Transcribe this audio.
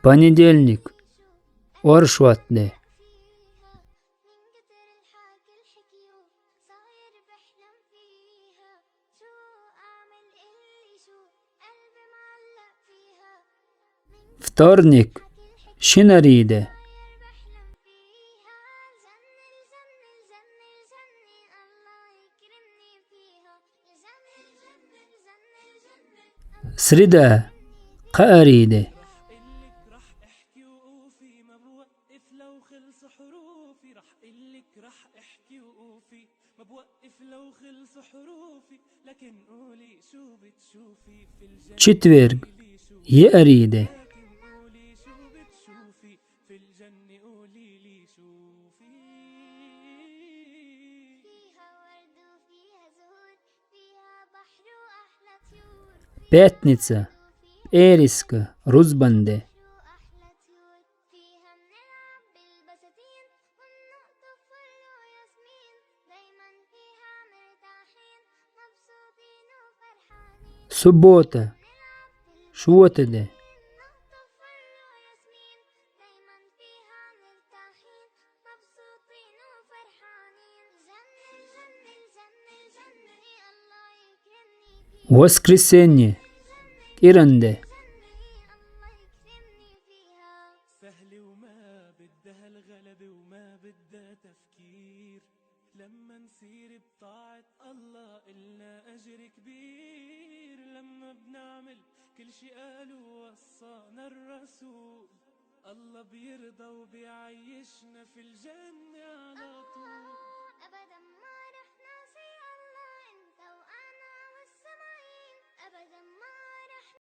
Понедельник. Оршватне. Вторник. Шинариде. سريدة. قاريدة. четверг. يأريدة. пятница. إيريسكا. رزبندة. سبوتة. شوتدة. воскресенье. إيرندة. سهل وما بدها الغلب وما بدها تفكير، لما نسير بطاعة الله إلنا أجر كبير، لما بنعمل كل شي قالوا وصانا الرسول، الله بيرضى وبيعيشنا في الجنة على طول.